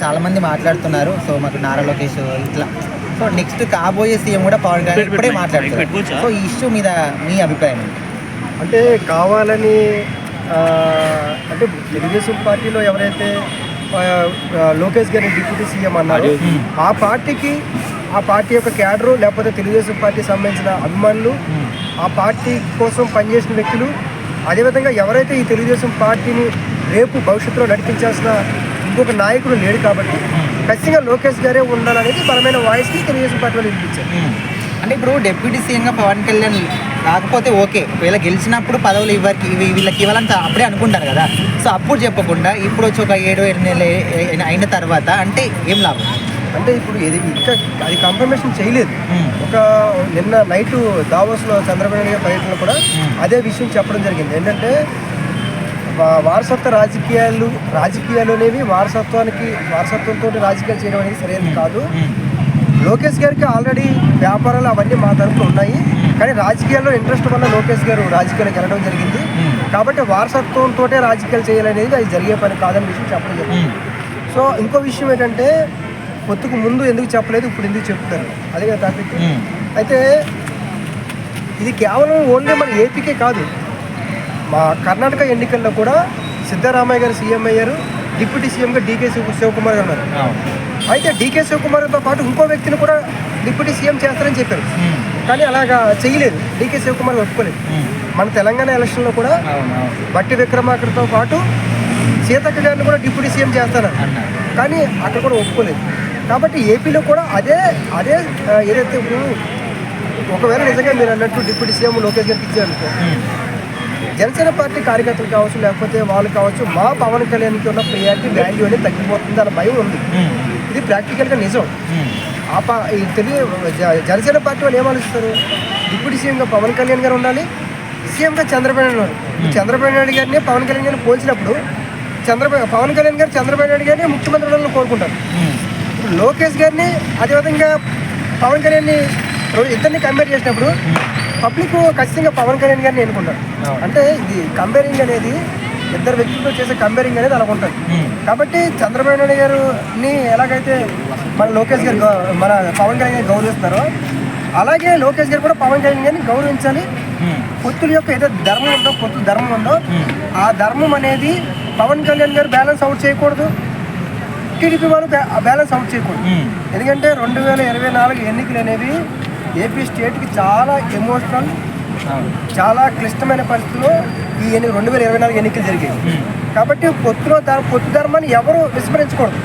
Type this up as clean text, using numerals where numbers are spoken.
చాలామంది మాట్లాడుతున్నారు. సో మాకు నారా లోకేష్ ఇట్లా, సో నెక్స్ట్ కాబోయే సీఎం కూడా పవన్ కళ్యాణ్ ఇప్పుడే మాట్లాడుతున్నారు. సో ఈ ఇష్యూ మీద మీ అభిప్రాయం ఏంటి? అంటే కావాలని అంటే తెలుగుదేశం పార్టీలో ఎవరైతే లోకేష్ గారిని డిప్యూటీ సీఎం అన్నారు, ఆ పార్టీ యొక్క క్యాడరు లేకపోతే తెలుగుదేశం పార్టీ సంబంధించిన అభిమానులు, ఆ పార్టీ కోసం పనిచేసిన వ్యక్తులు, అదేవిధంగా ఎవరైతే ఈ తెలుగుదేశం పార్టీని రేపు భవిష్యత్తులో నడిపించాల్సిన ఇంకొక నాయకుడు లేడు కాబట్టి ఖచ్చితంగా లోకేష్ గారే ఉండాలనేది బలమైన వాయిస్ని తెలుగుదేశం పార్టీ వాళ్ళు వినిపించారు. అంటే ఇప్పుడు డిప్యూటీ సీఎంగా పవన్ కళ్యాణ్ కాకపోతే ఓకే, వీళ్ళ గెలిచినప్పుడు పదవులు వీళ్ళకి ఇవ్వాలని అప్పుడే అనుకుంటారు కదా. సో అప్పుడు చెప్పకుండా ఇప్పుడు వచ్చి ఒక 7-8 నెలలు అయిన తర్వాత అంటే ఏం లాభం? అంటే ఇప్పుడు ఇంకా అది కన్ఫర్మేషన్ చేయలేదు. ఒక నిన్న నైట్ దావోస్లో చంద్రబాబు నాయుడు గారి పర్యటనలో కూడా అదే విషయం చెప్పడం జరిగింది. ఏంటంటే వారసత్వ రాజకీయాలు అనేవి వారసత్వంతో రాజకీయాలు చేయడం అనేది సరైనది కాదు. లోకేష్ గారికి ఆల్రెడీ వ్యాపారాలు అవన్నీ మా తరఫున ఉన్నాయి, కానీ రాజకీయాల్లో ఇంట్రెస్ట్ వల్ల లోకేష్ గారు రాజకీయాలకు వెళ్ళడం జరిగింది. కాబట్టి వారసత్వంతో రాజకీయాలు చేయాలనేది అది జరిగే పని కాదని విషయం చెప్పడం జరిగింది. సో ఇంకో విషయం ఏంటంటే పొత్తుకు ముందు ఎందుకు చెప్పలేదు, ఇప్పుడు ఎందుకు చెప్తారు, అదే కదా టాపిక్. అయితే ఇది కేవలం ఓన్లీ మన ఏపీకే కాదు, మా కర్ణాటక ఎన్నికల్లో కూడా సిద్ధరామయ్య గారు సీఎం అయ్యారు, డిప్యూటీ సీఎంగా డీకే శివకుమార్ గారు ఉన్నారు. అయితే డీకే శివకుమార్తో పాటు ఇంకో వ్యక్తిని కూడా డిప్యూటీ సీఎం చేస్తారని చెప్పారు, కానీ అలాగా చేయలేదు. డీకే శివకుమార్ ఒప్పుకోలేదు. మన తెలంగాణ ఎలక్షన్లో కూడా బట్టి విక్రమార్కతో పాటు సీతక్క గారిని కూడా డిప్యూటీ సీఎం చేస్తారు, కానీ అక్కడ కూడా ఒప్పుకోలేదు. కాబట్టి ఏపీలో కూడా అదే ఏదైతే ఇప్పుడు ఒకవేళ నిజంగా మీరు అన్నట్టు డిప్యూటీ సీఎం లోకేష్ గారికి ఇచ్చారనుకో, జనసేన పార్టీ కార్యకర్తలు కావచ్చు లేకపోతే వాళ్ళు కావచ్చు, మా పవన్ కళ్యాణ్కి ఉన్న ప్రియారిటీ వాల్యూ అనేది తగ్గిపోతుంది అన్న భయం ఉంది. ఇది ప్రాక్టికల్గా నిజం. జనసేన పార్టీ వాళ్ళు ఏం ఆలోచిస్తారు, డిప్యూటీ సీఎంగా పవన్ కళ్యాణ్ గారు ఉండాలి, సీఎంగా చంద్రబాబు నాయుడు ఉన్నారు. చంద్రబాబు నాయుడు గారిని పవన్ కళ్యాణ్ గారిని పోల్చినప్పుడు పవన్ కళ్యాణ్ గారు చంద్రబాబు నాయుడు గారిని ముఖ్యమంత్రి ఉండాలని కోరుకుంటారు. ఇప్పుడు లోకేష్ గారిని అదేవిధంగా పవన్ కళ్యాణ్ని ఇద్దరిని కంపేర్ చేసినప్పుడు పబ్లిక్ ఖచ్చితంగా పవన్ కళ్యాణ్ గారిని ఎన్నుకుంటారు. అంటే ఇది కంపేరింగ్ అనేది ఇద్దరు వ్యక్తులతో చేసే కంపేరింగ్ అనేది అలా ఉంటుంది. కాబట్టి చంద్రబాబు నాయుడు గారిని ఎలాగైతే మన లోకేష్ గారు మన పవన్ కళ్యాణ్ గారిని గౌరవిస్తున్నారో, అలాగే లోకేష్ గారు కూడా పవన్ కళ్యాణ్ గారిని గౌరవించాలి. పొత్తుల యొక్క ఏదో పొత్తు ధర్మం ఉందో ఆ ధర్మం అనేది పవన్ కళ్యాణ్ గారు బ్యాలెన్స్ అవుట్ చేయకూడదు, టీడీపీ వాళ్ళు బ్యాలెన్స్ అవుట్ చేయకూడదు. ఎందుకంటే 2024 ఎన్నికలు అనేవి ఏపీ స్టేట్కి చాలా ఎమోషనల్, చాలా క్లిష్టమైన పరిస్థితుల్లో ఈ 2024 ఎన్నికలు జరిగాయి. కాబట్టి పొత్తు ధర్మాన్ని ఎవరు విస్మరించకూడదు.